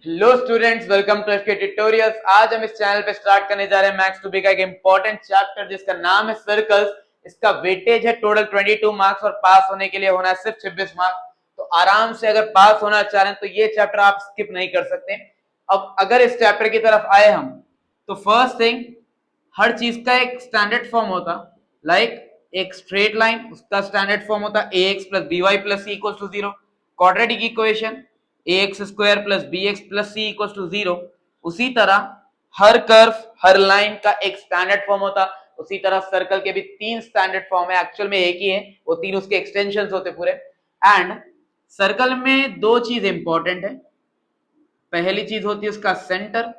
Hello students, welcome to FK tutorials. आज हम इस चैनल पे स्टार्ट करने जा रहे हैं मैथ्स 2B का एक इंपॉर्टेंट चैप्टर जिसका नाम है सर्कल्स। इसका वेटेज है टोटल 22 मार्क्स और पास होने के लिए होना है सिर्फ 26 मार्क्स। तो आराम से अगर पास होना चाह रहे हैं तो ये चैप्टर आप स्किप नहीं कर सकते। अब अगर इस चैप्टर की तरफ आए हम तो फर्स्ट थिंग, हर चीज का एक स्टैंडर्ड फॉर्म होता, लाइक एक स्ट्रेट लाइन, उसका स्टैंडर्ड फॉर्म होता ax plus by plus c equal to 0। Quadratic equation ax square plus bx plus c equal to 0। उसी तरह हर कर्व, हर लाइन का एक स्टैंडर्ड फॉर्म होता। उसी तरह सर्कल के भी तीन स्टैंडर्ड फॉर्म है, एक्चुअल में एक ही है, वो तीन उसके एक्सटेंशंस होते पूरे। एंड सर्कल में दो चीज इंपॉर्टेंट है। पहली चीज होती है उसका सेंटर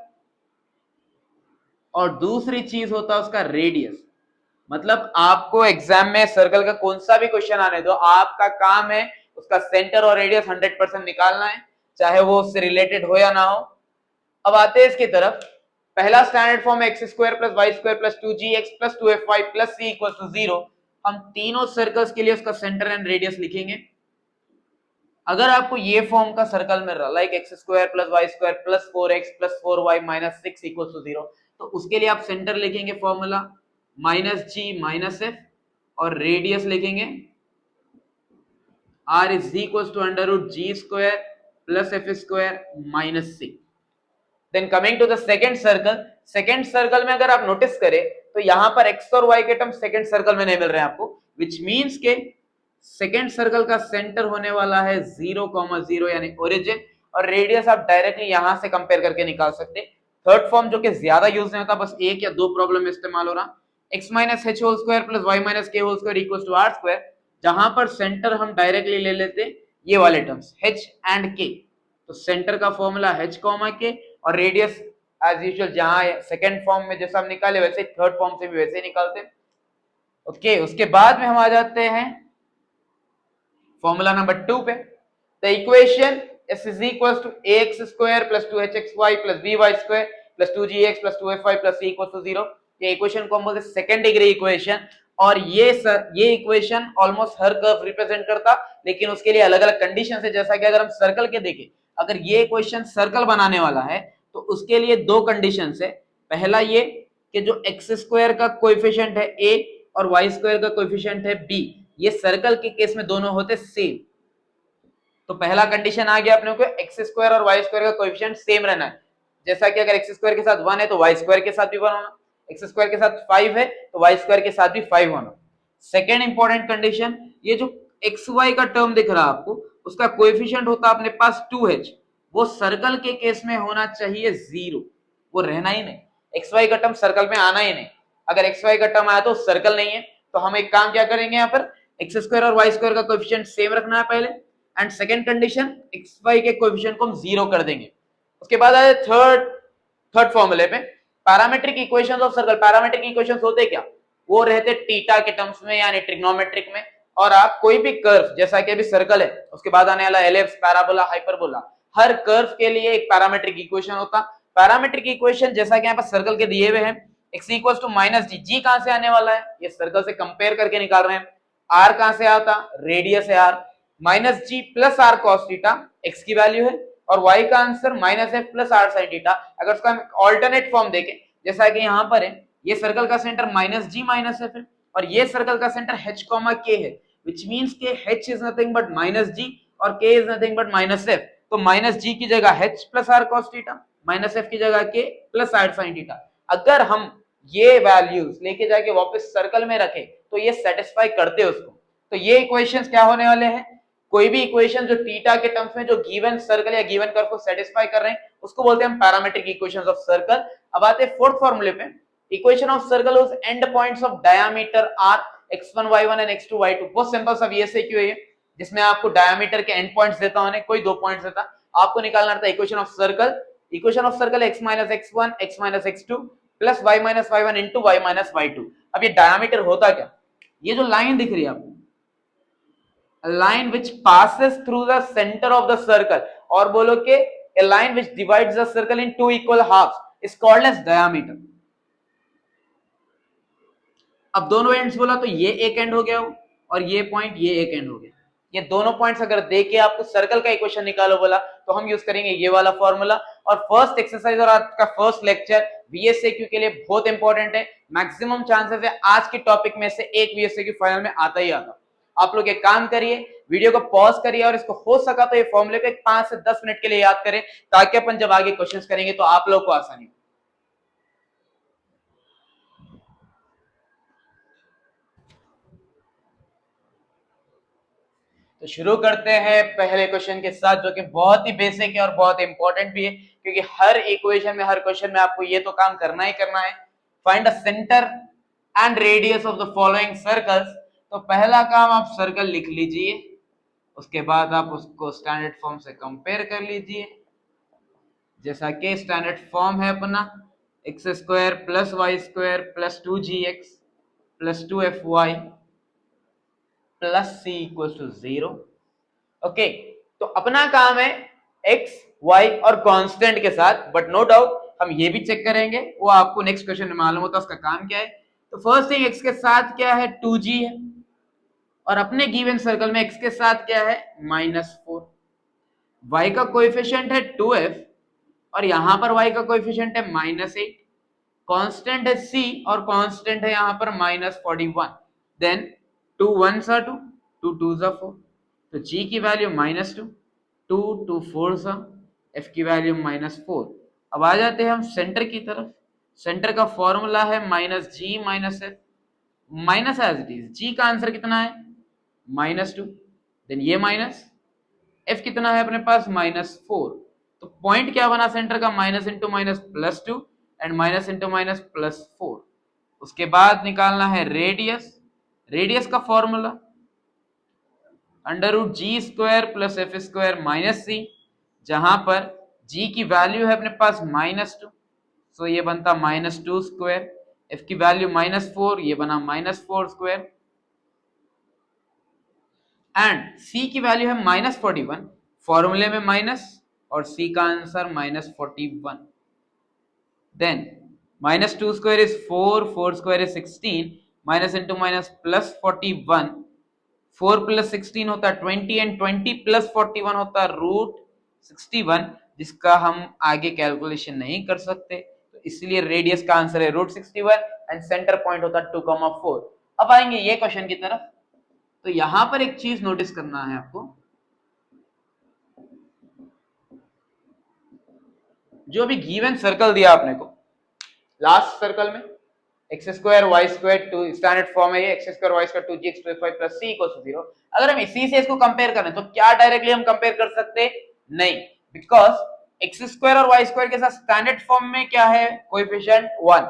और दूसरी चीज होता है उसका रेडियस। मतलब आपको एग्जाम में सर्कल का कौन सा भी क्वेश्चन आने दो, आपका काम है उसका सेंटर और रेडियस 100% निकालना है, चाहे वो उससे रिलेटेड हो या ना हो। अब आते हैं इसकी तरफ। पहला स्टैंडर्ड फॉर्म है x square plus y square plus 2gx plus 2fy plus c equal to 0। हम तीनों सर्कल्स के लिए उसका सेंटर एंड रेडियस लिखेंगे। अगर आपको ये फॉर्म का सर्कल मिल रहा, like x square plus y square plus 4x plus 4y minus 6 equal to 0, तो उसके लिए आप सेंटर लिखेंगे formula minus g minus f और रेडियस लिखेंगे r is equal to under root g square plus f square minus c. Then coming to the second circle, second circle में अगर आप नोटिस करें तो यहां पर x और y के टर्म सेकेंड सर्कल में नहीं मिल रहे हैं आपको, विच मीन्स के सेकेंड सर्कल का सेंटर होने वाला है 0,0 यानी ओरिजिन, और रेडियस आप डायरेक्टली यहां से कंपेयर करके निकाल सकते। थर्ड फॉर्म जो कि ज्यादा यूज नहीं होता, बस एक या दो प्रॉब्लम में इस्तेमाल हो रहा, x minus h whole square plus y minus k whole square equal to r square, जहां पर सेंटर हम डायरेक्टली ले लेते ये वाले टर्म्स h एंड k। तो सेंटर का फॉर्मूला h कॉमा k और रेडियस एज यूजुअल जहां सेकंड फॉर्म में जैसा हम निकाले वैसे थर्ड फॉर्म से भी वैसे ही निकालते। ओके, उसके बाद में हम आ जाते हैं फॉर्मूला नंबर 2 पे। The equation s is equals to ax square plus 2hxy plus by square plus 2gx plus 2fy plus c equals to 0। ये इक्वेशन को हम बोलते हैं सेकंड डिग्री इक्वेशन, और ये इक्वेशन ऑलमोस्ट हर कर्व रिप्रेजेंट करता, लेकिन उसके लिए अलग अलग कंडीशन है। जैसा कि अगर हम सर्कल के देखें, अगर ये इक्वेशन सर्कल बनाने वाला है तो उसके लिए दो कंडीशन है। पहला ये कि जो एक्स स्क्वायर का कोएफिशिएंट है a और वाई स्क्वायर का कोएफिशिएंट है b, ये सर्कल के केस में दोनों होते सेम। तो पहला कंडीशन आ गया अपने को, एक्स स्क्वायर और वाई स्क्वायर का कोएफिशिएंट सेम रहना है। जैसा कि अगर एक्स स्क्वायर के साथ 1 है तो वाई स्क्वायर के साथ भी 1 होना, एक्स स्क्वायर के साथ 5 है तो वाई स्क्वायर के साथ भी 5 होना। सेकेंड इंपॉर्टेंट कंडीशन, ये जो एक्स वाई का टर्म दिख रहा है आपको, उसका कोएफिशिएंट होता है अपने पास 2h, वो सर्कल के केस में होना चाहिए 0, वो रहना ही नहीं। एक्स वाई का टर्म सर्कल में आना ही नहीं। अगर एक्स वाई का टर्म आया तो सर्कल नहीं है, तो हम एक काम क्या करेंगे, यहाँ पर एक्स स्क्वायर और वाई स्क्वायर का कोएफिशिएंट सेम रखना है पहले, and second condition x y के कोएफिशिएंट को हम 0 कर देंगे। उसके बाद आए थर्ड फॉर्मूले पे, parametric equations of circle. Parametric equations होते क्या, वो रहते थीटा के टर्म्स में यानी ट्रिग्नोमेट्रिक में। और आप कोई भी कर्व, जैसा कि अभी सर्कल है, उसके बाद आने वाला एलिप्स, पैराबोला, हाइपरबोला, हर कर्व के लिए एक पैरामेट्रिक इक्वेशन होता। पैरामेट्रिक इक्वेशन जैसा कि यहाँ पर सर्कल के दिए हुए हैं, x इक्वल्स टू माइनस जी, जी कहां से आने वाला है, ये सर्कल से कंपेयर करके निकाल रहे हैं। r कहां से आता, रेडियस है r, minus g plus r cos theta x की वैल्यू है, और y का answer minus f plus r sine theta. अगर उसका हम ऑल्टरनेट फॉर्म देखें, जैसा कि यहाँ पर है, ये सर्कल का centre minus g minus F है और ये सर्कल का सेंटर h कॉमा k है, विच मीन्स के h is nothing but minus g और k is nothing but minus f. तो माइनस जी की जगह h plus r cos theta, minus f की जगह k plus r sine theta. अगर हम ये वैल्यूज लेके जाके वापस सर्कल में रखें तो ये सेटिस्फाई करते उसको। तो ये इक्वेशंस क्या होने वाले हैं, कोई भी इक्वेशन जो थीटा के टर्म्स में जो गिवन सर्कल या गिवन कर्व को सेटिस्फाई कर रहे हैं उसको बोलते हैं हम पैरामेट्रिक इक्वेशंस ऑफ सर्कल। अब आते हैं फोर्थ फॉर्मूले पे, इक्वेशन ऑफ सर्कल उस and points of diameter r x1 y1 and x2 y2। बहुत सिंपल सा VSAQ है ये, जिसमें आपको डायमीटर के एंड पॉइंट्स देता होने, कोई दो पॉइंट्स देता, आपको निकालना था equation of circle. Equation of circle x minus x1 x minus x2 plus y minus y1 into y minus y2। अब ये डायमीटर होता क्या, ये जो लाइन दिख रही है आपको, a line which passes through the center of the circle, और बोलो कि a line which divides the circle in two equal halves is called as diameter। अब दोनों एंड्स बोला तो ये एक एंड हो गया और ये पॉइंट ये एक एंड हो गया। ये दोनों पॉइंट्स अगर देके आपको सर्कल का इक्वेशन निकालो बोला तो हम यूज करेंगे ये वाला फॉर्मूला, और फर्स्ट एक्सरसाइज और आज का फर्स्ट लेक्चर VSAQ के लिए बहुत इंपॉर्टेंट है। मैक्सिमम चांसेस है आज के टॉपिक में से एक VSAQ फाइनल में आता ही आता। आप लोग एक काम करिए, वीडियो को पॉज करिए और इसको हो सका तो ये फॉर्मूले को 5 से 10 मिनट के लिए याद करें, ताकि अपन जब आगे क्वेश्चंस करेंगे तो आप लोग को आसानी हो। तो शुरू करते हैं पहले क्वेश्चन के साथ, जो कि बहुत ही बेसिक है और बहुत इंपॉर्टेंट भी है, क्योंकि हर इक्वेशन में, हर क्वेश्चन में आपको ये तो काम करना ही करना है। Find the centre and radius of the following circles. तो पहला काम आप सर्कल लिख लीजिए, उसके बाद आप उसको स्टैंडर्ड फॉर्म से कंपेयर कर लीजिए। जैसा कि स्टैंडर्ड फॉर्म है अपना x square plus y square plus 2gx plus 2fy plus c equal to 0। Okay, तो अपना काम है x y और कांस्टेंट के साथ, बट नो डाउट हम ये भी चेक करेंगे, वो आपको नेक्स्ट क्वेश्चन में मालूम होता है उसका काम क्या है। तो फर्स्ट थिंग x के साथ क्या है, 2g है, और अपने गिवन सर्कल में x के साथ क्या है, -4। y का कोएफिशिएंट है 2f और यहां पर y का कोएफिशिएंट है -8। कांस्टेंट है c और कांस्टेंट है यहां पर -41। Then 2 1s are 2, 2 2s are 4, तो g की वैल्यू -2, 2 2 4s are, f की वैल्यू -4। अब आ जाते हैं हम सेंटर की तरफ। सेंटर का फॉर्मूला है -g -f, minus as it is. g का आंसर कितना है, -2, देन ये माइनस, f कितना है अपने पास, -4। तो पॉइंट क्या बना सेंटर का, minus into minus +2 and minus into minus +4। उसके बाद निकालना है रेडियस। रेडियस का formula √g² plus f² minus c, जहां पर g की वैल्यू है अपने पास -2, सो ये बनता -2², f की वैल्यू -4, ये बना -4², एंड c की वैल्यू है -41, फॉर्मूले में माइनस और c का answer -41। Then -2² is 4, 4² is 16, minus into minus +41, 4 + 16 होता है 20 एंड 20 + 41 होता है √61, जिसका हम आगे कैलकुलेशन नहीं कर सकते, तो इसलिए रेडियस का आंसर है √61 एंड सेंटर पॉइंट होता है 2,4। अब आएंगे ये क्वेश्चन की तरफ। तो यहां पर एक चीज नोटिस करना है आपको, जो भी गिवन सर्कल दिया आपने को, लास्ट सर्कल में x² y² 2 स्टैंडर्ड फॉर्म है ये, x² y² 2gx 2fy + c = 0। अगर हम इसी से इसको कंपेयर करें तो क्या डायरेक्टली हम कंपेयर कर सकते, नहीं, बिकॉज x² और y² के साथ स्टैंडर्ड फॉर्म में क्या है, कोएफिशिएंट 1।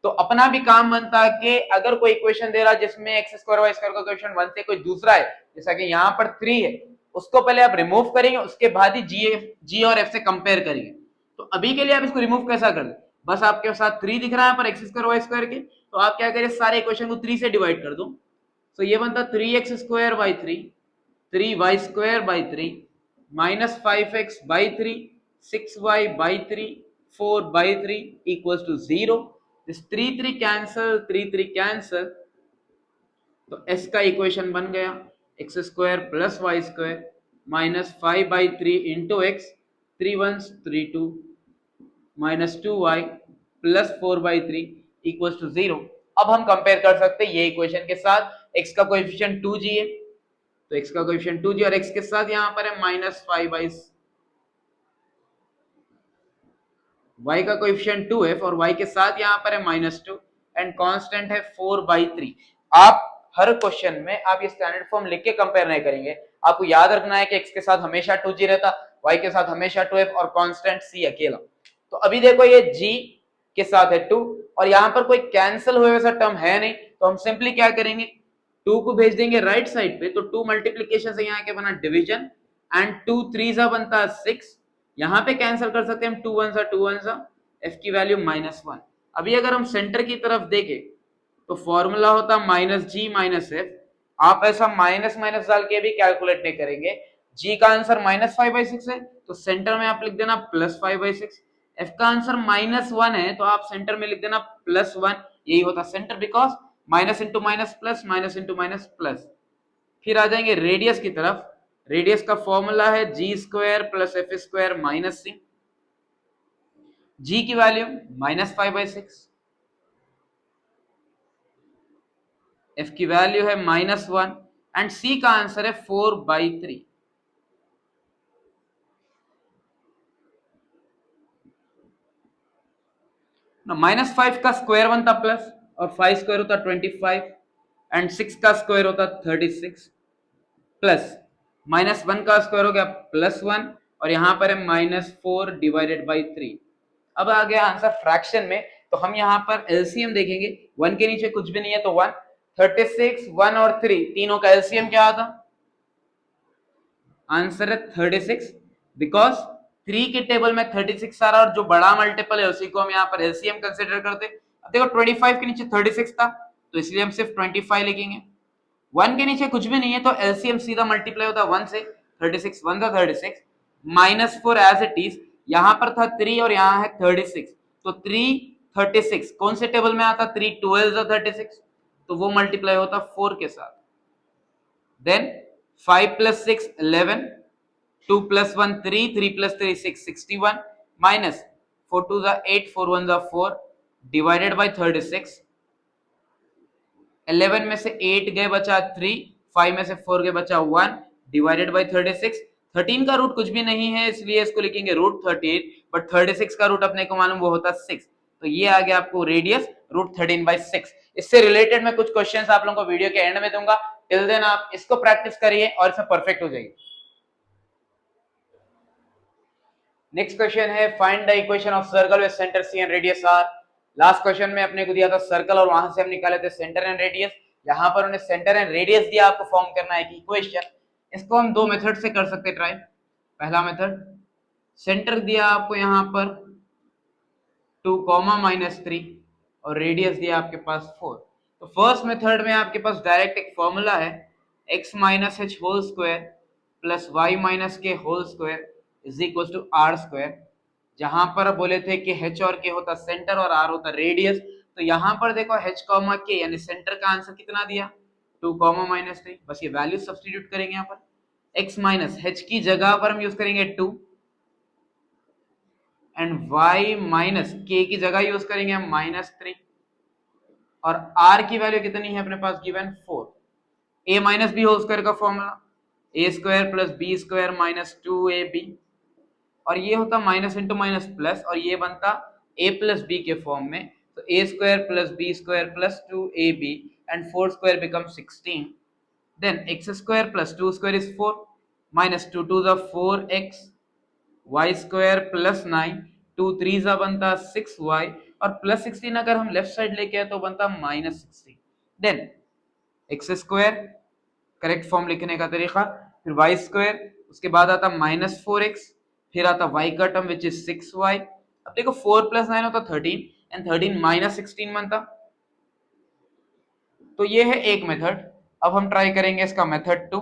तो अपना भी काम बनता है कि अगर कोई इक्वेशन दे रहा है जिसमें x² y² का कोएफिशिएंट 1 से कोई दूसरा है, जैसा कि यहाँ पर 3 है, उसको पहले आप रिमूव करेंगे, उसके बाद ही g और f से कंपेयर करेंगे। तो अभी के लिए आप इसको रिमूव कैसा कर, बस आपके साथ 3 दिख रहा है पर x² y² के, तो आप क्या करें, सारे इक्वेशन को 3 से डिवाइड कर दो। तो ये बनता 3x² 3y² 3 -5x 6y 4 equals to 0। this 3 cancel, 3 cancel, तो s का इक्वेशन बन गया x² + y² -5/3 into x, 3 1s 3 2 -2y + 4/3 equals to 0। अब हम कंपेयर कर सकते हैं ये इक्वेशन के साथ। x का कोएफिशिएंट 2g है, तो x का कोएफिशिएंट 2g और x के साथ यहाँ पर है -5/, y का कोएफिशिएंट 2f और y के साथ यहाँ पर है -2 एंड कांस्टेंट है 4/3। आप हर क्वेश्चन में आप ये स्टैंडर्ड फॉर्म लिख के कंपेयर नहीं करेंगे, आपको याद रखना है कि x के साथ हमेशा 2g रहता, y के साथ हमेशा 2f और कांस्टेंट c अकेला। तो अभी देखो ये g के साथ है 2 और यहाँ पर कोई कैंसिल हुए वैसा टर्म है नहीं, तो हम सिंपली क्या करेंगे, 2 को भेज देंगे राइट साइड पे, तो 2 मल्टीप्लीकेशन से यहाँ के बना डिवीजन एंड 2 3 बनता है 6, यहाँ पे कैंसिल कर सकते हैं हम, 2 1 f की वैल्यू -1। अभी अगर हम सेंटर की तरफ देखें तो फॉर्मूला होता -g -f, आप ऐसा माइनस माइनस डाल के भी कैलकुलेट नहीं करेंगे। g का आंसर -5/6 है तो सेंटर में आप लिख देना +5/6, f का आंसर -1 है तो आप सेंटर में लिख देना +1, यही होता centre, because minus into minus plus, minus into minus plus. फिर आ जाएंगे रेडियस की तरफ। रेडियस का फॉर्मूला है g² + f² - c, जी की वैल्यू -5/6, एफ की वैल्यू है -1 एंड सी का आंसर है 4/3। -5 का स्क्वायर बनता प्लस और 5 स्क्वायर होता 25 एंड 6 का स्क्वायर होता 36 प्लस -1 का स्क्वायर हो गया +1 और यहां पर है -4/3। अब आ गया आंसर फ्रैक्शन में, तो हम यहां पर एलसीएम देखेंगे। 1 के नीचे कुछ भी नहीं है तो 1, 36, 1 और 3 तीनों का एलसीएम क्या आता? आंसर है 36, बिकॉज 3 के टेबल में 36 आ रहा और जो बड़ा मल्टीपल है उसी को हम यहाँ पर एलसीएम कंसीडर करते। अब देखो 25 के नीचे 36 था तो इसलिए हम सिर्फ 25 लिखेंगे। 1 के नीचे कुछ भी नहीं है तो एलसीएम सीधा मल्टीप्लाई होता 1 से, 36 1 था 36 -4 एज इट इज, यहां पर था 3 और यहाँ है 36, तो 3 36 कौन से टेबल में आता? 3 12 36, तो वो मल्टीप्लाई होता 4 के साथ। Then 5 + 6 11, 2 + 1 3, 3 + 3 6 61 minus 4 2 8 4 1 4 divided by 36। 11 में से 8 गए बचा 3, 5 में से 4 गए बचा 1 डिवाइडेड बाय 36। 13 का रूट कुछ भी नहीं है इसलिए इसको लिखेंगे √38, बट 36 का रूट अपने को मालूम वो होता 6, तो ये आ गया आपको रेडियस √13/6। इससे रिलेटेड मैं कुछ क्वेश्चंस आप लोगों को वीडियो के एंड में दूंगा। टिल देन आप इसको प्रैक्टिस करिए और इसमें परफेक्ट हो जाइए। नेक्स्ट क्वेश्चन है find the equation of circle with centre C and radius R. Last question में अपने को दिया था सर्कल और वहां से हम निकाले थे सेंटर एंड रेडियस। यहाँ पर उन्हें सेंटर एंड रेडियस दिया, आपको फॉर्म करना है कि इक्वेशन। इसको हम दो मेथड से कर सकते ट्राई। पहला मेथड, सेंटर दिया आपको यहाँ पर 2, -3 और रेडियस दिया आपके पास 4। तो फर्स्ट मेथड में आपके पास डायरेक्ट एक फॉर्मूला है x - h whole square plus y - k whole square is equal to r square. जहां पर बोले थे कि h और k होता सेंटर और r होता रेडियस, तो यहाँ पर देखो h, k यानी सेंटर का आंसर कितना दिया 2, -3। बस ये वैल्यू सब्स्टिट्यूट करेंगे यहाँ पर। x - h की जगह पर हम यूज करेंगे 2 एंड y - k की जगह यूज करेंगे हम -3 और r की वैल्यू कितनी है अपने पास given 4। a - b whole square का formula a square plus b square minus 2ab, और ये होता माइनस इंटू माइनस प्लस और ये बनता a प्लस b के फॉर्म में, तो a square plus b square plus 2ab and 4 square become 16। Then x square plus 2 square is 4 minus 2 2 4x, y square plus 9, 2 3 बनता 6y और प्लस 16 अगर हम लेफ्ट साइड लेके आए तो बनता -16। Then x square correct form लिखने का तरीका, फिर y स्क्वायर, उसके बाद आता -4x, फिर आता y का टर्म विच इज 6y। अब देखो 4 + 9 होता 13 एंड 13 -16 बनता। तो ये है एक मेथड। अब हम ट्राई करेंगे इसका मेथड 2।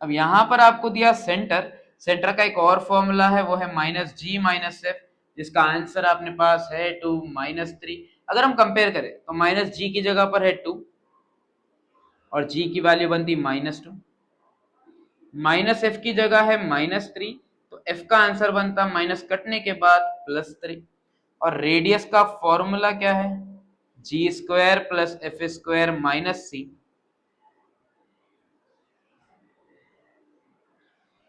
अब यहां पर आपको दिया सेंटर, सेंटर का एक और फॉर्मूला है वो है -g - f, जिसका आंसर अपने पास है 2 -3। अगर हम कंपेयर करें तो -g की जगह पर है 2 और g की वैल्यू बनती -2, -f की जगह है -3, तो f का आंसर बनता माइनस कटने के बाद +3। और रेडियस का फॉर्मूला क्या है g square plus f square minus c।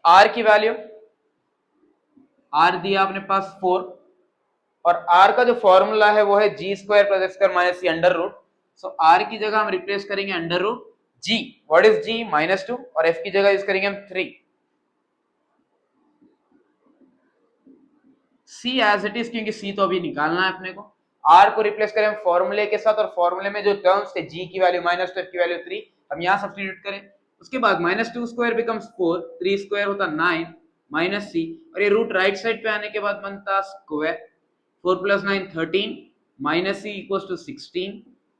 r की वैल्यू, r दिया अपने पास 4 और r का जो फॉर्मूला है वो है g square plus f square minus c under root. So r की जगह हम रिप्लेस करेंगे under root g, what is g -2 और f की जगह यूज करेंगे हम 3। c एज इट इज, क्योंकि c तो अभी निकालना है अपने को। r को रिप्लेस करें फॉर्मूले के साथ और फॉर्मूले में जो टर्म्स थे g की वैल्यू -2 f की वैल्यू 3 हम यहां सब्स्टिट्यूट करें। उसके बाद -2 स्क्वायर बिकम्स 4, 3 स्क्वायर होता 9 माइनस c और ये रूट राइट साइड पे आने के बाद बनता square. 4 + 9 13 minus c equals to 16।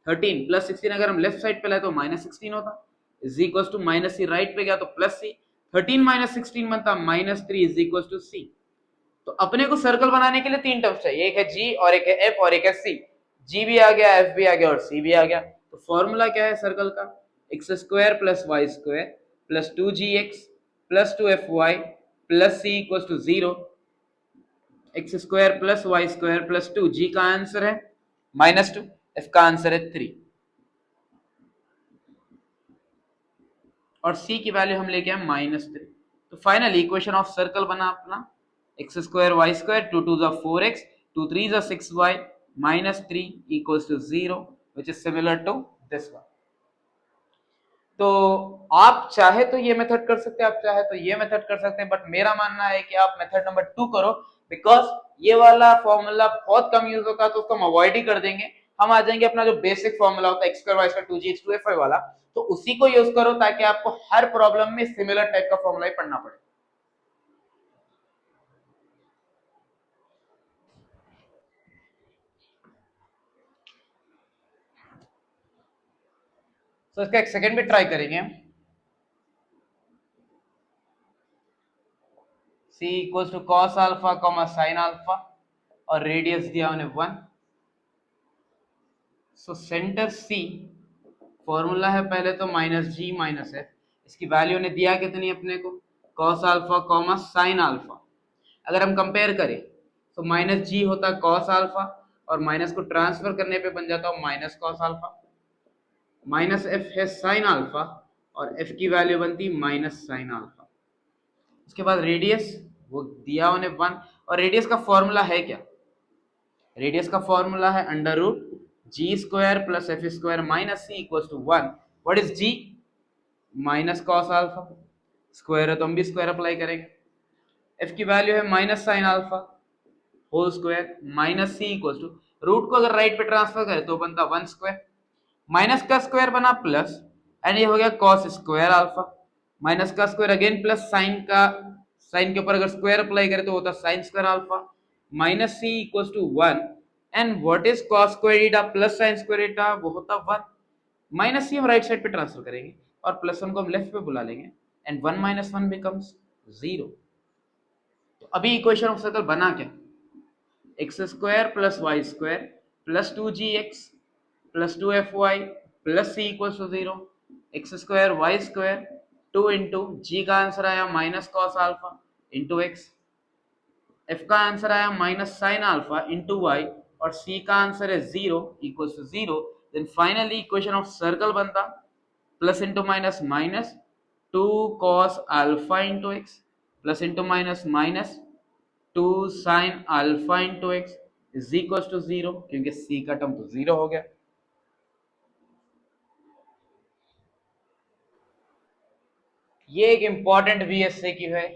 13 + 16 अगर हम लेफ्ट साइड पे लाए तो -16 होता is equals to -c, right पे गया तो +c। 13 - 16 बनता -3 इज इक्वल्स टू c। तो अपने को सर्कल बनाने के लिए तीन टर्म्स चाहिए, एक है g और एक है f और एक है c। g भी आ गया, f भी आ गया और c भी आ गया। तो फॉर्मूला क्या है सर्कल का x² + y² + 2gx + 2fy plus C equal to 0, x square plus y square plus 2, जी का आंसर है -2, एफ का आंसर है 3 और सी की वैल्यू हम लेके आए -3। तो फाइनली इक्वेशन ऑफ सर्कल बना अपना x square y square, 2 2 4x, 2 3 6y, -3 equals to 0, which is similar to this one. तो आप चाहे तो ये मेथड कर सकते हैं, आप चाहे तो ये मेथड कर सकते हैं, बट मेरा मानना है कि आप मेथड नंबर 2 करो, बिकॉज ये वाला फॉर्मूला बहुत कम यूज होता है तो उसको हम अवॉइड ही कर देंगे। हम आ जाएंगे अपना जो बेसिक फॉर्मूला होता है x square y square 2gx 2fy वाला, तो उसी को यूज करो ताकि आपको हर प्रॉब्लम में सिमिलर टाइप का फॉर्मूला ही पढ़ना पड़े। तो इसका एक सेकंड भी ट्राई करेंगे। c equals to cos alpha comma sin alpha और रेडियस दिया उन्हें 1। सो सेंटर c फॉर्मूला है पहले तो -g - f, इसकी वैल्यू ने दिया कितनी अपने को cos alpha comma sin alpha. अगर हम कंपेयर करें तो -g होता cos अल्फा और माइनस को ट्रांसफर करने पे बन जाता -cos अल्फा, -f है sin अल्फा और f की वैल्यू बनती -sin अल्फा। उसके बाद रेडियस वो दिया उन्हें 1 और रेडियस का फॉर्मूला है क्या, रेडियस का फॉर्मूला है √g² plus f² minus c equals to 1। What is g? -cos alpha, square है तो हम भी स्क्वायर अप्लाई करेंगे। f की वैल्यू है -sin alpha whole square minus c equals to, root को अगर राइट पे ट्रांसफर करें तो बनता 1 स्क्वायर, माइनस का स्क्वायर बना प्लस एंड ये हो गया cos स्क्वायर अल्फा, माइनस का स्क्वायर अगेन प्लस साइन के ऊपर अगर स्क्वायर अप्लाई करें तो होता sin square alpha minus c equals to 1 and what is cos square theta plus sin square theta, वो होता 1। माइनस c हम राइट साइड पे ट्रांसफर करेंगे और प्लस 1 को हम लेफ्ट पे बुला लेंगे एंड 1 - 1 बिकम्स 0। तो अभी इक्वेशन ऑफ सर्कल बना क्या, x square plus y square plus 2gx plus 2fy plus c equals to 0, x square y square 2 into g का आंसर आया -cos अल्फा इंटू एक्स, f का आंसर आया -sin अल्फा इंटू वाई और c का आंसर है 0 equals to 0। Then finally equation of circle बनता plus into minus minus 2 cos अल्फा into x plus into minus minus 2 sin अल्फा into x is equals to 0, क्योंकि c का टर्म तो 0 हो गया। ये एक इंपॉर्टेंट VSA की है।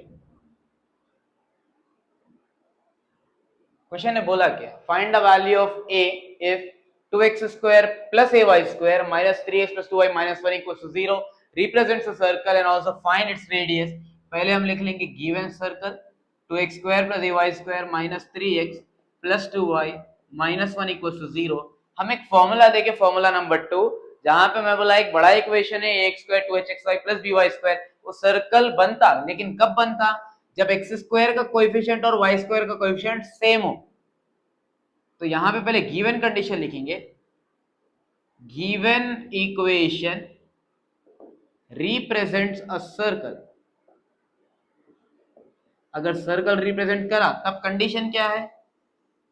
क्वेश्चन ने बोला क्या, find the value of a if 2x² plus ay² minus 3x plus 2y minus 1 equals to 0 represents a circle and also find its radius। पहले हम लिख लेंगे given circle 2x² plus ay² minus 3x plus 2y minus 1 equals to 0। हम एक formula देके formula number 2 जहां पे मैं बोला एक बड़ा इक्वेशन है ax² 2hxy plus by², वो सर्कल बनता, लेकिन कब बनता, जब x² का कोएफिशिएंट और y² का कोएफिशिएंट सेम हो। तो यहां पे पहले गिवन कंडीशन लिखेंगे, given equation represents a circle. अगर सर्कल रिप्रेजेंट करा तब कंडीशन क्या है,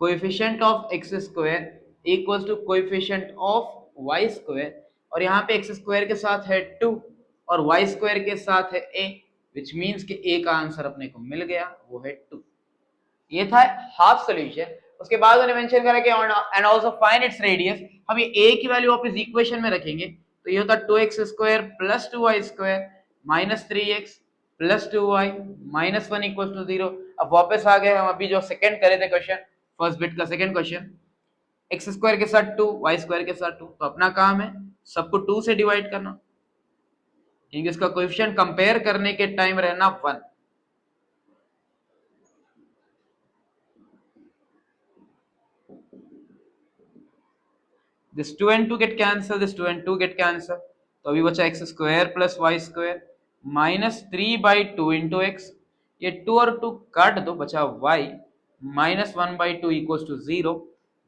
coefficient of x² equals to coefficient of y², और यहाँ पे x² के साथ है 2 और y² के साथ है a, विच मीन्स कि a का आंसर अपने को मिल गया, वो है 2। ये था हाफ सॉल्यूशन। उसके बाद उन्होंने मेंशन करा कि and also find its radius. हम ये a की वैल्यू वापस इक्वेशन में रखेंगे तो ये होता 2x² plus 2y² minus 3x plus 2y minus 1 equals to 0। अब वापस आ गए हम अभी जो सेकंड करे थे क्वेश्चन, फर्स्ट बिट का सेकंड क्वेश्चन, x² के साथ 2 y² के साथ 2, तो अपना काम है सबको 2 से डिवाइड करना, क्योंकि इसका कोएफिशिएंट कंपेयर करने के टाइम रहना 1। This 2 and 2 get cancelled, this 2 and 2 get cancelled, तो अभी बचा x² plus y² minus 3/2 into x, ये 2 और 2 काट दो, बचा y minus 1/2 equals to 0।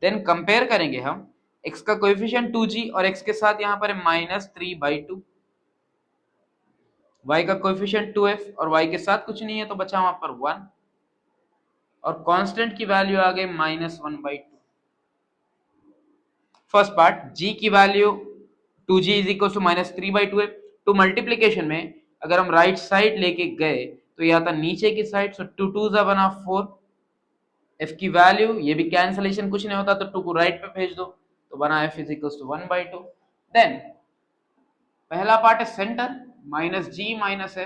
Then compare करेंगे हम x का कोएफिशिएंट 2g और x के साथ यहाँ पर है -3/2, y का कोएफिशिएंट 2f और y के साथ कुछ नहीं है तो बचा वहां पर 1 और कांस्टेंट की वैल्यू आ गई -1/2। फर्स्ट पार्ट g की value 2g is equal to -3/2f। Two multiplication में अगर हम राइट साइड लेके गए तो यह आता नीचे की साइड, सो 2 2 जा बना 4। f की वैल्यू, ये भी कैंसलेशन कुछ नहीं होता तो 2 को राइट पे भेज दो तो बना f is equal to 1/2। Then पहला पार्ट है सेंटर -g -f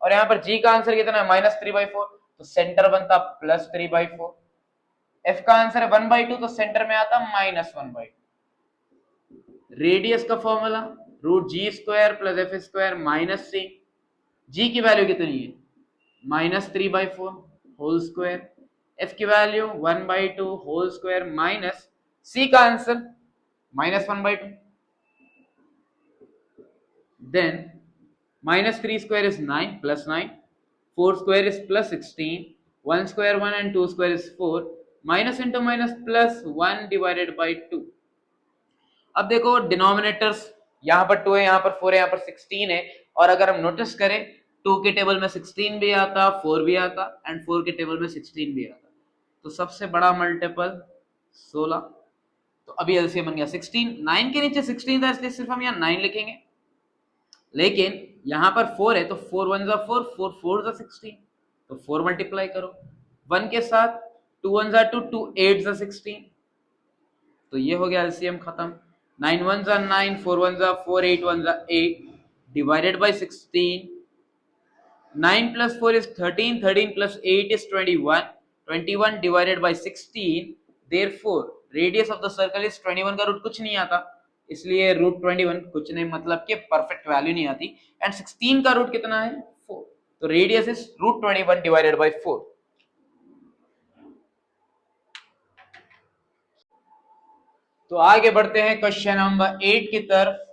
और यहाँ पर g का आंसर कितना है -3/4 तो सेंटर बनता +3/4। f का आंसर है 1/2 तो सेंटर में आता -1/2। रेडियस का formula √g² + f² - c। g की वैल्यू कितनी है -3/4 होल स्क्वायर, f की value 1/2 whole square minus c का answer -1/2। Then -3² is 9 plus 9, 4² is +16, 1² 1 and 2² is 4, minus into minus plus 1 divided by 2। अब देखो डिनोमिनेटर्स यहाँ पर 2 है, यहाँ पर 4 है, यहाँ पर 16 है और अगर हम नोटिस करें 2 के टेबल में 16 भी आता, 4 भी आता एंड 4 के टेबल में 16 भी आता, तो सबसे बड़ा मल्टीपल 16। तो अभी एलसीएम बन गया 16। 9 के नीचे 16 था इसलिए सिर्फ हम यहाँ 9 लिखेंगे, लेकिन यहां पर 4 है तो 4 1 जा 4, 4 4 जा 16 तो 4 मल्टीप्लाई करो 1 के साथ, 2 1 जा 2, 2 8 जा 16 तो ये हो गया एलसीएम खत्म। 9 1 जा 9, 4 1 जा 4, 8 1 जा 8 divided by 16। 9 plus 4 is 13, 13 plus 8 is 21, 21 divided by 16, therefore radius of the circle is 21 का रूट कुछ नहीं आता इसलिए √21 कुछ नहीं, मतलब कि परफेक्ट वैल्यू नहीं आती एंड 16 का रूट कितना है 4 तो रेडियस इज √21 डिवाइडेड बाय 4। तो आगे बढ़ते हैं क्वेश्चन नंबर 8 की तरफ।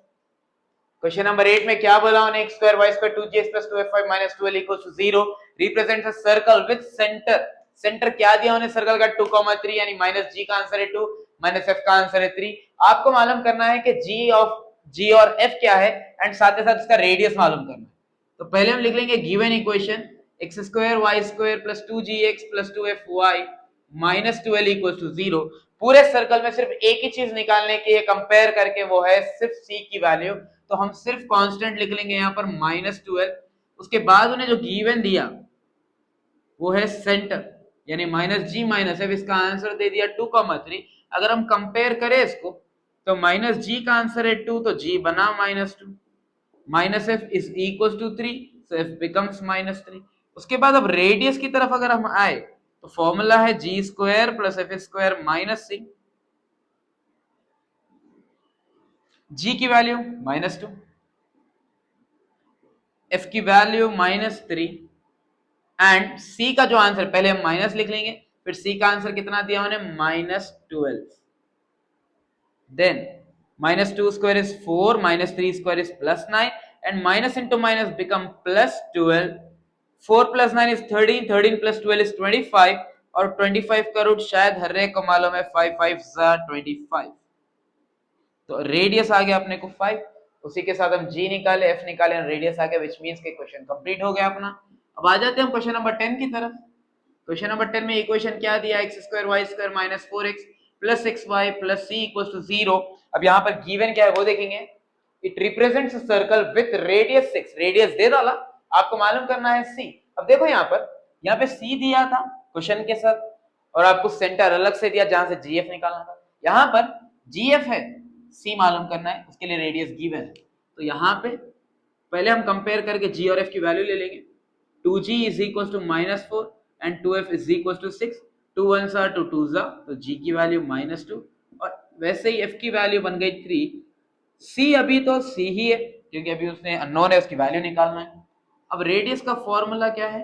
क्वेश्चन नंबर 8 में क्या बोला उन्हें x² y² 2gx + 2f5 - 12 = 0 represents a circle with centre. Centre क्या दिया उन्हें सर्कल का 2, 3 यानी -g का आंसर है 2, -f का आंसर है 3। आपको मालूम करना है कि g और f क्या है एंड साथ ही साथ इसका रेडियस मालूम करना है। तो पहले हम लिख लेंगे given equation x² y² + 2gx + 2fy - 12 = 0। पूरे सर्कल में सिर्फ एक ही चीज निकालने की है कंपेयर करके, वो है सिर्फ c की वैल्यू, तो हम सिर्फ कांस्टेंट लिख लेंगे यहाँ पर -12। उसके बाद उन्हें जो गिवन दिया वो है सेंटर यानी -g -f, इसका आंसर दे दिया 2, 3। अगर हम कंपेयर करें इसको तो -g का आंसर है 2 तो g बना -2, -f is equal to 3 so f becomes -3। उसके बाद अब रेडियस की तरफ अगर हम आए तो फॉर्मूला है g² + f² - c। g की वैल्यू -2, f की वैल्यू -3 एंड c का जो आंसर, पहले हम माइनस लिख लेंगे फिर c का आंसर कितना दिया उन्हें -12। Then -2² is 4, -3² is +9 and minus into minus become +12। 4 + 9 is 13, 13 + 12 is 25 और 25 का रूट शायद हर एक को मालूम है 5 5 25। तो रेडियस आ गया अपने को 5, उसी के साथ हम g निकाले, f निकाले, रेडियस आ गया, व्हिच मींस के क्वेश्चन कंप्लीट हो गया अपना। अब आ जाते हैं हम क्वेश्चन नंबर 10 की तरफ। क्वेश्चन नंबर 10 में इक्वेशन क्या दिया x² y² - 4x + xy + c = 0। अब यहाँ पर गिवन क्या है वो देखेंगे। It represents a circle with radius 6, radius दे डाला, आपको मालूम करना है c। अब देखो यहाँ पे c दिया था क्वेश्चन के साथ और आपको सेंटर अलग से दिया जहां से gf निकालना था। यहाँ पर gf है, c मालूम करना है, उसके लिए रेडियस गिवन है। तो यहाँ पे पहले हम कंपेयर करके g और f की वैल्यू ले लेंगे। 2g is equals to -4 and 2f is equals to 6, 2 1s are 2 2s are, तो g की वैल्यू -2 और वैसे ही f की वैल्यू बन गई 3। c अभी तो c ही है क्योंकि अभी उसने अननोन है, उसकी वैल्यू निकालना है। अब रेडियस का फॉर्मूला क्या है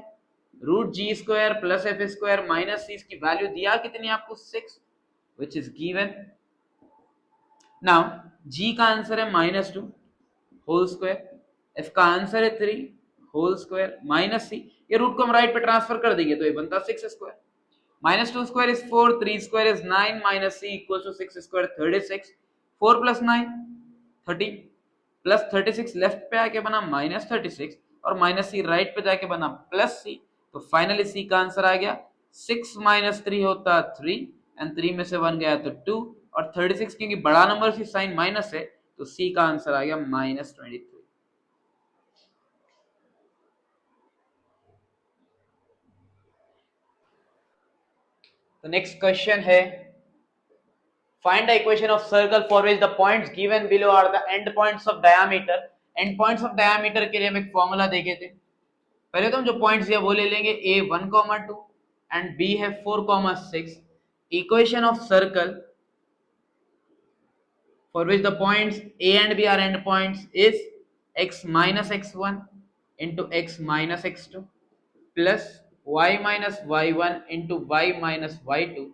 √g² + f² - c, इसकी वैल्यू दिया कितनी आपको 6 which is given। Now g का आंसर है -2 होल स्क्वायर, f का आंसर है 3 होल स्क्वायर माइनस c, ये रूट को हम राइट पे ट्रांसफर कर देंगे तो ये बनता 6²। -2² is 4, 3² is 9 - c = 6² 36, 4 + 9 30 + 36 लेफ्ट पे आके बना -36 और माइनस सी राइट पे जाके बना प्लस सी, तो फाइनली सी का आंसर आ गया 6 - 3 होता 3 एंड 3 में से 1 गया तो 2 और 36 क्योंकि बड़ा नंबर सी साइन माइनस है तो सी का आंसर आ गया -23। तो नेक्स्ट क्वेश्चन है find the equation of circle for which the points given below are the end points of diameter। end points of diameter के लिए हम एक फॉर्मूला देखे थे। पहले तो हम जो पॉइंट्स दिया वो ले लेंगे a 1, 2 एंड b है 4, 6। Equation of circle for which the points a and b are end points is x minus x1 into x minus x2 plus y minus y1 into y minus y2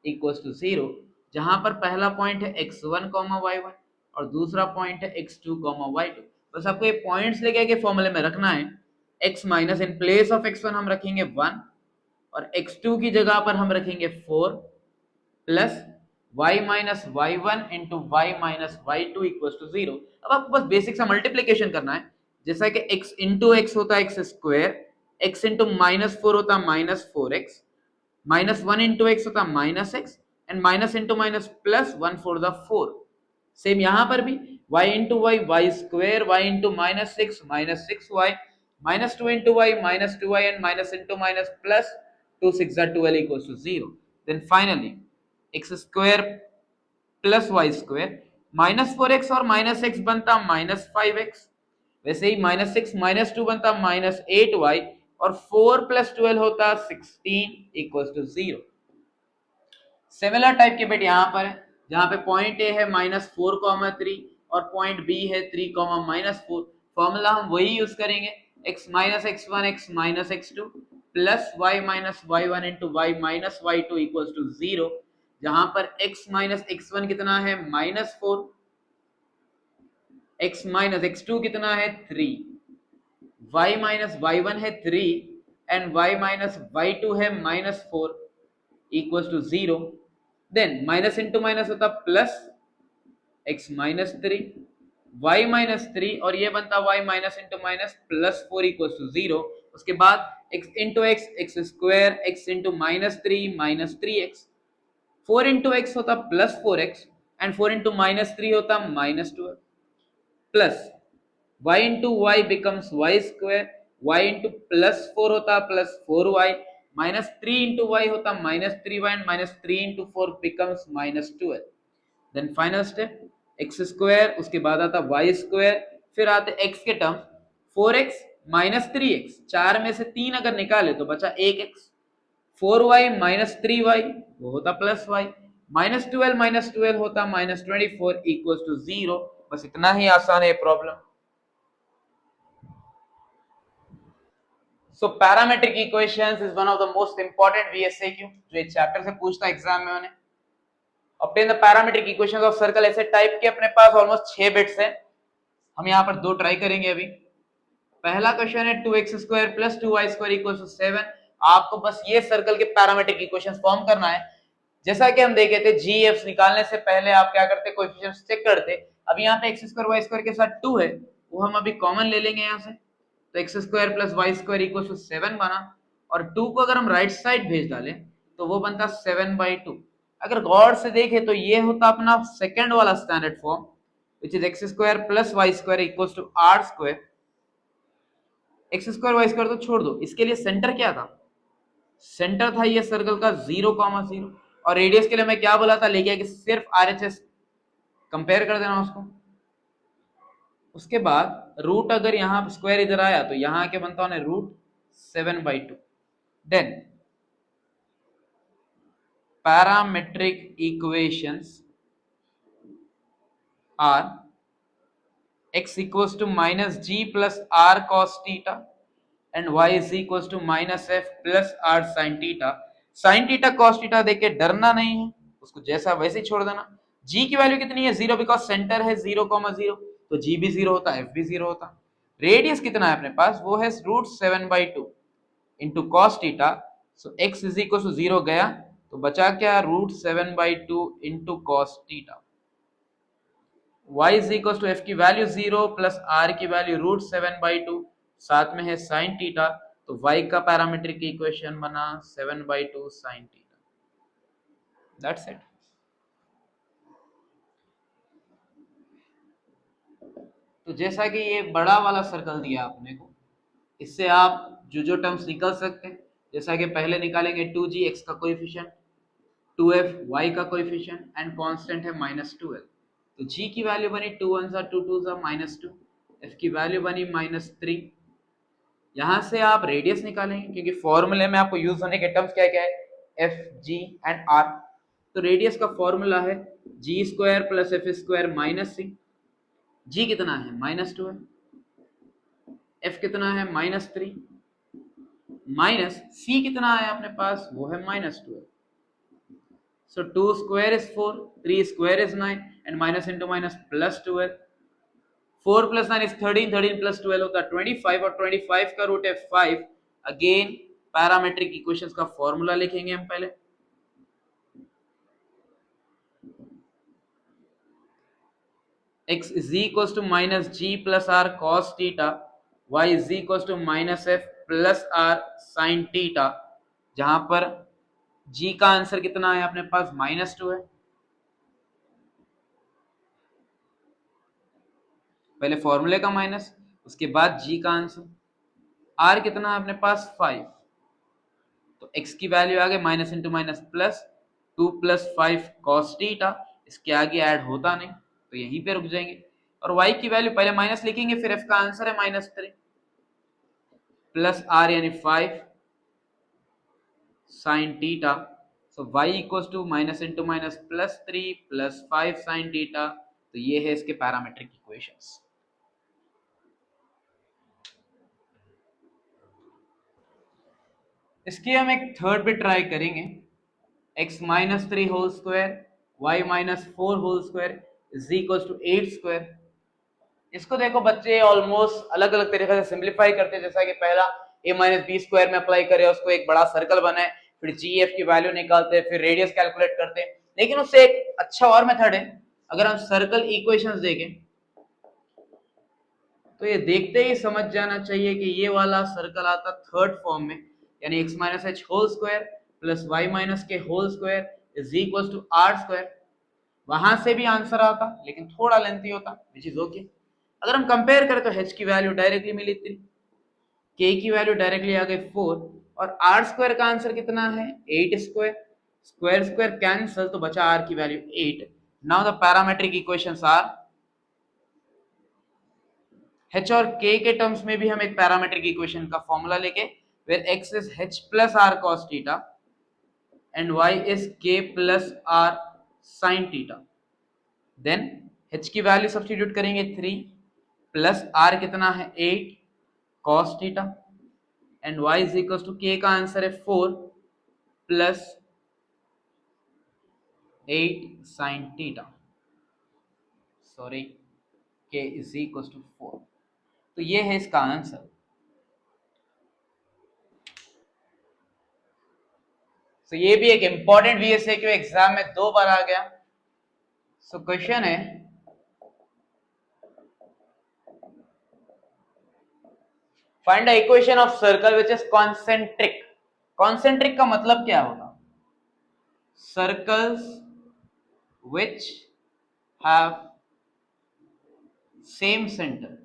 equals to 0, जहां पर पहला point है x1, y1 और दूसरा point है x2, y2। बस आपको ये पॉइंट्स लेके आके फॉर्मूले में रखना है। x minus in place of x1 हम रखेंगे 1 और x2 की जगह पर हम रखेंगे 4 plus y minus y1 into y minus y2 equal to 0। अब आपको बस बेसिक सा मल्टीप्लीकेशन करना है, जैसा कि x इंटू x होता है x स्क्वायर, x इंटू -4 होता है -4x, -1 इंटू x होता है -x and minus into minus plus 1 4 the 4। Same यहां पर भी y into y y square, y into -6 -6y, -2 into y -2y and minus into minus plus 2 6 12 equal to 0। Then finally x square plus y square -4x और -x बनता -5x, वैसे ही -6 -2 बनता -8y और 4 + 12 होता 16 equal to 0। Similar type के bit यहाँ पर है, जहां पे पॉइंट ए है -4, 3 और पॉइंट बी है 3, -4। फॉर्मूला हम वही यूज करेंगे, x - x1 x - x2 plus y - y1 into y - y2 equal to 0, जहां पर x - x1 कितना है -4, x - x2 कितना है 3, y - y1 है 3 एंड y - y2 है -4 equal to 0। Then minus into minus होता प्लस x - 3 y - 3 और ये बनता y minus into minus plus 4 equal to 0। उसके बाद x into x square, x into -3 -3x, 4 into x होता प्लस 4x एंड 4 इंटू -3 होता -12 plus y into y becomes y square, y into +4 होता +4y, -3 into y होता -3y and -3 into 4 becomes -12। Then final step x square, उसके बाद आता y square, फिर आते x के टर्म 4x -3x, 4 में से 3 अगर निकाले तो बचा 1x, 4y - 3y वो होता +y, -12 होता -24 इक्वल्स टू 0। बस इतना ही आसान है problem. So parametric equations is one of the most important VSAQ जो एक चैप्टर से पूछता है एग्जाम में। उन्हें obtain the parametric equations of circle, ऐसे टाइप के अपने पास ऑलमोस्ट 6 बिट्स हैं। हम यहाँ पर 2 ट्राई करेंगे अभी। पहला क्वेश्चन है 2x² + 2y² 7। आपको बस ये सर्कल के पैरामेट्रिक इक्वेशंस फॉर्म करना है। जैसा कि हम देखे थे GF निकालने से पहले आप क्या करते, कोएफिशिएंट्स चेक करते। अब यहाँ पे x² y² के साथ 2 है, वो हम अभी कॉमन ले लेंगे यहाँ से, तो x² + y² 7 बना और 2 को अगर हम राइट साइड भेज डालें तो वो बनता 7/2। अगर गौर से देखें तो ये होता अपना सेकंड वाला standard form which is x² + y² = r²। x² y² तो छोड़ दो, इसके लिए सेंटर क्या था, सेंटर था ये सर्कल का 0, 0 और रेडियस के लिए मैं क्या बोला था, लेके कि सिर्फ RHS कंपेयर कर देना उसको। उसके बाद रूट अगर यहाँ स्क्वायर इधर आया तो यहाँ के बनता है √7/2। Then parametric equations are x equals to -g plus r cos theta and y is equals to -f plus r sin theta। sin theta cos theta देख के डरना नहीं है, उसको जैसा वैसे ही छोड़ देना। g की वैल्यू कितनी है 0, बिकॉज सेंटर है 0, 0 तो g भी 0 होता, f भी 0 होता। रेडियस कितना है अपने पास, वो है √7/2 into cos theta. So x is equal to 0 गया तो बचा क्या, √7/2 into cos theta. y is equal to f की वैल्यू 0 प्लस r की वैल्यू √7/2, साथ में है साइन थीटा, तो y का पैरामीट्रिक इक्वेशन बना 7/2 साइन थीटा। That's it. तो जैसा कि ये बड़ा वाला सर्कल दिया आपने को, इससे आप जो टर्म्स निकल सकते हैं, जैसा कि पहले निकालेंगे 2g x का कोएफिशिएंट, 2f y का कोएफिशिएंट एंड कांस्टेंट है -12। तो g की वैल्यू बनी 2 1 2 2 -2, f की वैल्यू बनी -3। यहां से आप रेडियस निकालेंगे क्योंकि फॉर्मूले में आपको यूज होने के टर्म्स क्या क्या है, f g एंड r। तो रेडियस का फॉर्मूला है g² + f² - c। g कितना है -2 है, f कितना है -3, माइनस c कितना है अपने पास, वो है -12। So 2 square is 4, 3 square is 9 and minus into minus plus 12. 4 plus 9 is 13, 13 plus 12 होता है 25 और 25 का रूट है 5। अगेन पैरामेट्रिक इक्वेशंस का फॉर्मूला लिखेंगे हम पहले। x is equals to minus g plus r cos theta, y is equals to minus f plus r sin theta, जहां पर g का आंसर कितना है अपने पास -2 है। पहले फॉर्मूले का माइनस, उसके बाद g का आंसर। r कितना है अपने पास 5, तो x की वैल्यू आ गई minus into minus plus 2 + 5 cos theta. इसके आगे ऐड होता नहीं तो यहीं पे रुक जाएंगे। और y की वैल्यू पहले माइनस लिखेंगे, फिर f का आंसर है -3 प्लस r यानी 5 sin theta. So y equals to minus into minus +3 + 5 sin theta. तो ये है इसके पैरामेट्रिक इक्वेशंस। इसकी हम एक थर्ड भी ट्राई करेंगे, x - 3 whole square y - 4 whole square is equals to 8 square. इसको देखो बच्चे ऑलमोस्ट अलग अलग तरीके से सिंप्लीफाई करते हैं, जैसा कि पहला a - b स्क्वायर में अप्लाई करें, उसको एक बड़ा सर्कल बनाए, फिर g f की वैल्यू निकालते हैं, फिर रेडियस कैलकुलेट करते हैं। लेकिन उससे एक अच्छा और मेथड है, अगर हम सर्कल इक्वेशंस देखें तो ये देखते ही समझ जाना चाहिए कि ये वाला सर्कल आता थर्ड फॉर्म में, यानी x - h whole square plus y - k whole square is equals to r square. वहां से भी आंसर आता लेकिन थोड़ा लेंथी होता, विच इज ओके। अगर हम कंपेयर करें तो h की वैल्यू डायरेक्टली मिली 3, k की वैल्यू डायरेक्टली आ गई 4 और r स्क्वायर का आंसर कितना है 8 स्क्वायर। स्क्वायर स्क्वायर कैंसिल तो बचा r की value 8। Now the parametric equations are, h और k के टर्म्स में भी हम एक पैरामेट्रिक इक्वेशन का फॉर्मूला लेके, where x is h plus r cos theta and y is k plus r sin theta, then h की वैल्यू सब्स्टिट्यूट करेंगे 3 प्लस r कितना है 8 cos theta and y is equals to k का answer है 4 plus 8 sin theta, sorry k is equals to 4। तो ये है इसका आंसर। तो ये भी एक इंपॉर्टेंट VSQ एग्जाम में 2 बार आ गया। सो क्वेश्चन है, find the equation of circle which is concentric. Concentric का मतलब क्या होगा, circles which have same centre,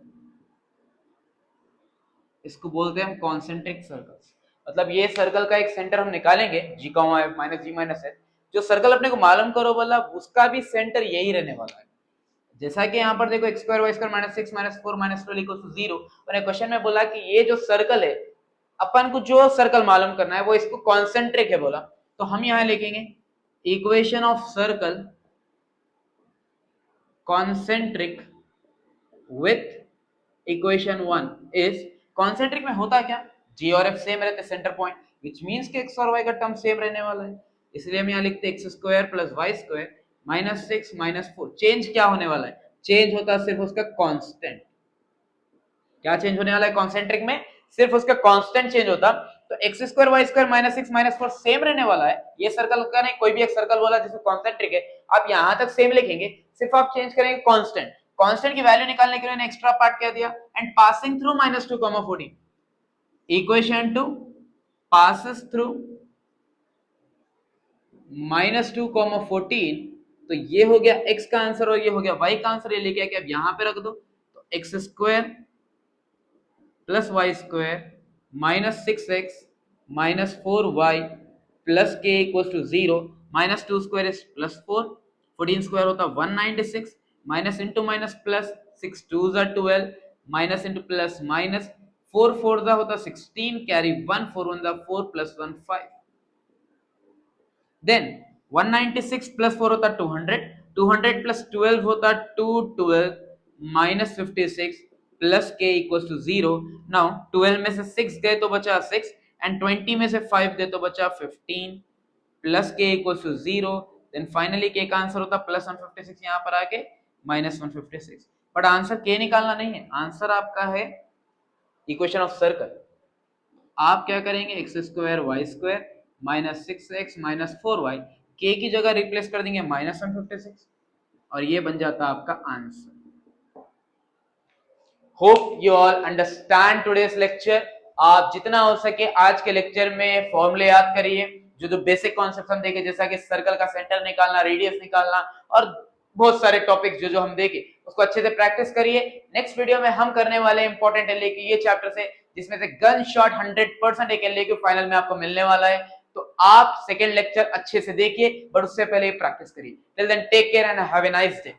इसको बोलते हैं हम कॉन्सेंट्रिक सर्कल्स। मतलब ये सर्कल का एक सेंटर हम निकालेंगे g, -g - h, जो सर्कल अपने को मालूम करो बोला उसका भी सेंटर यही रहने वाला है। जैसा कि यहाँ पर देखो x² y² - 6 - 4 - 12 = 0, और क्वेश्चन में बोला कि ये जो सर्कल है, अपन को जो सर्कल मालूम करना है वो इसको कॉन्सेंट्रिक है बोला, तो हम यहाँ लिखेंगे equation of circle concentric with equation 1 is, concentric में होता क्या, g और f सेम रहते सेंटर पॉइंट, विच मींस कि x और y का टर्म सेम रहने वाला है, इसलिए हम यहाँ लिखते हैं x² + y² -6 - 4। चेंज क्या होने वाला है, चेंज होता है सिर्फ उसका कांस्टेंट। क्या चेंज होने वाला है कॉन्सेंट्रिक में, सिर्फ उसका कांस्टेंट चेंज होता। तो x² y² -6 - 4 सेम रहने वाला है। ये सर्कल का नहीं, कोई भी एक सर्कल बोला जिसको कॉन्सेंट्रिक है, आप यहां तक सेम लिखेंगे, सिर्फ आप चेंज करेंगे कांस्टेंट। कांस्टेंट की वैल्यू निकालने के लिए एक्स्ट्रा पार्ट क्या दिया, and passing through -2, 14 equation 2 passes through -2, 14, तो ये हो गया x का आंसर और ये हो गया y का आंसर। ये लेके आके अब यहां पे रख दो, तो x square plus y square -6x -4y plus k equal to 0, -2 square is +4, 14 square होता 196, माइनस इंटू माइनस प्लस, 6 2 जा 12, माइनस इंटू प्लस माइनस, 4 4 जा होता 16, कैरी 1, 4 1 जा 4 प्लस 1 5। देन 196 प्लस 4 होता 200, 200 प्लस 12 होता 212 minus 56 plus k equal to 0। Now 12 में से 6 गए तो बचा 6, एंड 20 में से 5 गए तो बचा 15 plus k equal to 0। Then finally k का आंसर होता प्लस 156, यहां पर आके माइनस 156। बट आंसर k निकालना नहीं है, आंसर आपका है इक्वेशन ऑफ सर्कल। आप क्या करेंगे, x square y square minus 6x minus 4y, k की जगह रिप्लेस कर देंगे माइनस 156, और ये बन जाता आपका answer. Hope you all understand today's lecture. आप जितना हो सके आज के लेक्चर में फॉर्मूले याद करिए, जो बेसिक कॉन्सेप्ट हम देखे, जैसा कि सर्कल का सेंटर निकालना, रेडियस निकालना, और बहुत सारे टॉपिक्स जो हम देखे उसको अच्छे से प्रैक्टिस करिए। नेक्स्ट वीडियो में हम करने वाले इंपॉर्टेंट एलएक्यू ये चैप्टर से, जिसमें से गन शॉट 100% एक एलएक्यू फाइनल में आपको मिलने वाला है। तो आप सेकेंड लेक्चर अच्छे से देखिए, बट उससे पहले प्रैक्टिस करिए। Till then take care and have a nice day.